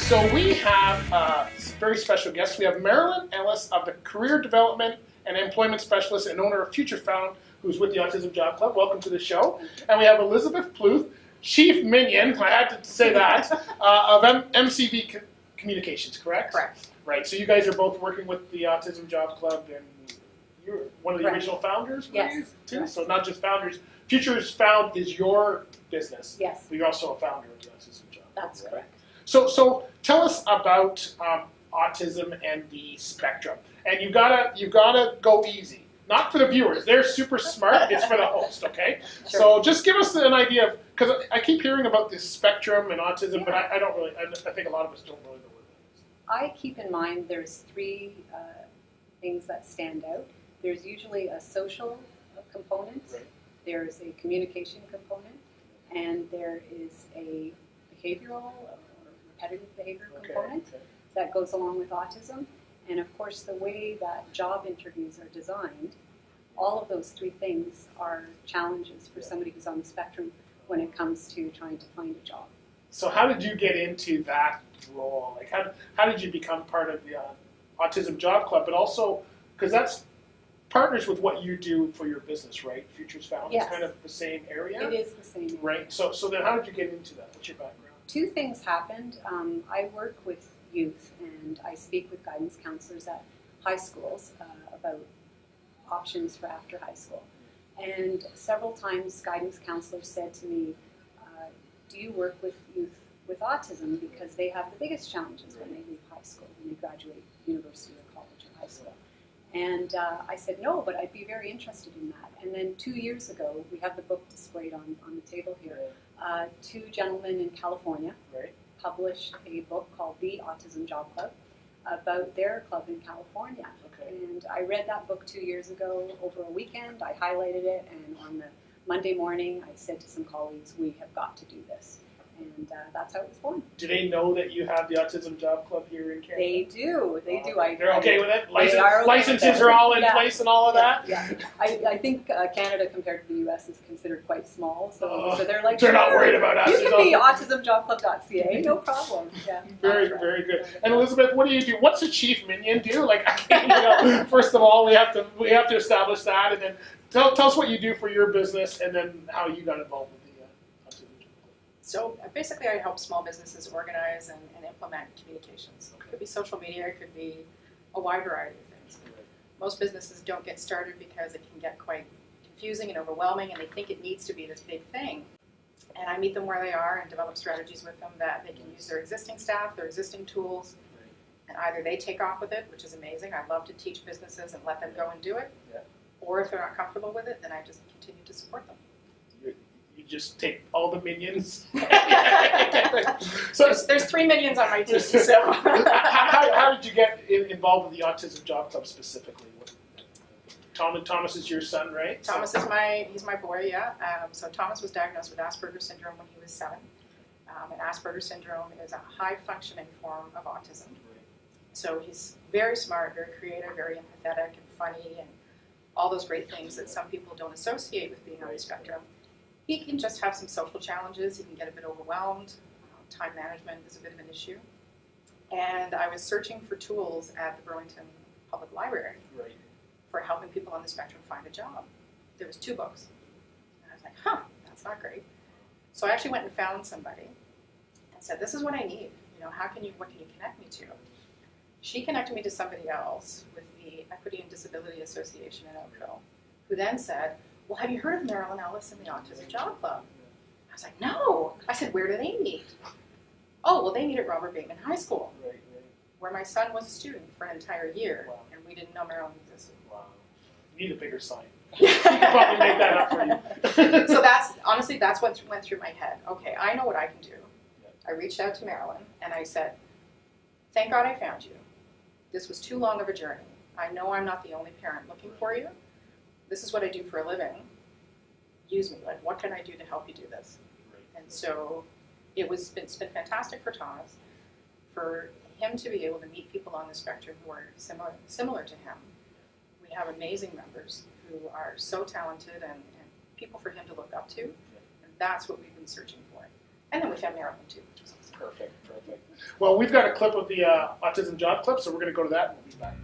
So we have a very special guest. We have Marilyn Ellis of the Career Development and Employment Specialist and owner of Future Found, who's with the Autism Job Club. Welcome to the show. And we have Elizabeth Pluth, Chief Minion, I had to say that, of MCV Communications, correct? Correct. Right, so you guys are both working with the Autism Job Club, and you're one of the Correct. original founders, Yes. were you, too? Correct. So not just founders. Futures Found is your business, Yes, but you're also a founder of the Autism Job Club. that's right? correct. So tell us about autism and the spectrum. And you gotta go easy. Not for the viewers; they're super smart. It's for the host, okay? Sure. So just give us an idea of, because I keep hearing about this spectrum and autism, but I don't really. I think a lot of us don't really know what it is. I keep in mind there's three things that stand out. There's usually a social component, Right. there's a communication component, and there is a behavioral or repetitive behavior component Okay. that goes along with autism. And of course, the way that job interviews are designed, all of those three things are challenges for somebody who's on the spectrum when it comes to trying to find a job. So how did you get into that role? Like how did you become part of the Autism Job Club? But also because that's partners with what you do for your business, right? Futures Found. Yes. It's kind of the same area. It is the same. Right. So then how did you get into that? What's your background? Two things happened. I work with youth and I speak with guidance counselors at high schools about options for after high school. And several times guidance counselors said to me, do you work with youth with autism? Because they have the biggest challenges when they leave high school, when they graduate university or college or high school. And I said, no, but I'd be very interested in that. And then 2 years ago, we have the book displayed on the table here. Two gentlemen in California Right. published a book called The Autism Job Club about their club in California. Okay. And I read that book 2 years ago over a weekend. I highlighted it, and on the Monday morning, I said to some colleagues, we have got to do this. And that's how it was born. Do they know that you have the Autism Job Club here in Canada? They do. They do. They're okay with it? They are okay Licenses with it. are all in Yeah. place and all of that? Yeah. I think Canada compared to the US is considered quite small. So they're like, They're not sure, worried about us. you can be autismjobclub.ca, no problem. Yeah. Very, very good. And Elizabeth, what do you do? What's a chief minion do? Like, first of all, we have to establish that, and then tell us what you do for your business, and then how you got involved with the Autism Job Club. So basically I help small businesses organize and implement communications. It could be social media, it could be a wide variety of things. Most businesses don't get started because it can get quite confusing and overwhelming and they think it needs to be this big thing. And I meet them where they are and develop strategies with them that they can use their existing staff, their existing tools, and either they take off with it, which is amazing. I love to teach businesses and let them go and do it. Yeah. Or if they're not comfortable with it, then I just continue to support them. You just take all the minions. So there's 3 minions on my team. So how did you get involved with the Autism Job Club specifically? Thomas is your son, right? Thomas is he's my boy, yeah. So Thomas was diagnosed with Asperger's syndrome when he was 7. And Asperger's syndrome is a high-functioning form of autism. So he's very smart, very creative, very empathetic and funny, and all those great things that some people don't associate with being on the spectrum. He can just have some social challenges. He can get a bit overwhelmed. Time management is a bit of an issue. And I was searching for tools at the Burlington Public Library Right. for helping people on the spectrum find a job. There was 2 books. And I was like, that's not great. So I actually went and found somebody and said, this is what I need. What can you connect me to? She connected me to somebody else with the Equity and Disability Association in Oakville, who then said, well, have you heard of Marilyn Ellis and the Autism Job Club? I was like, no. I said, where do they meet? Oh, well, they meet at Robert Bateman High School, Right. where my son was a student for an entire year, Wow. and we didn't know Marilyn existed. Wow. You need a bigger sign. She can probably make that up for you. So honestly, that's what went through my head. Okay, I know what I can do. I reached out to Marilyn, and I said, thank God I found you. This was too long of a journey. I know I'm not the only parent looking for you. This is what I do for a living. Use me. Like, what can I do to help you do this? And so it's been fantastic for Thomas, for him to be able to meet people on the spectrum who are similar to him. We have amazing members who are so talented and people for him to look up to. And that's what we've been searching for. And then we found Marilyn too, which was awesome. Perfect. Well, we've got a clip of the Autism Job Clip, so we're going to go to that and we'll be back.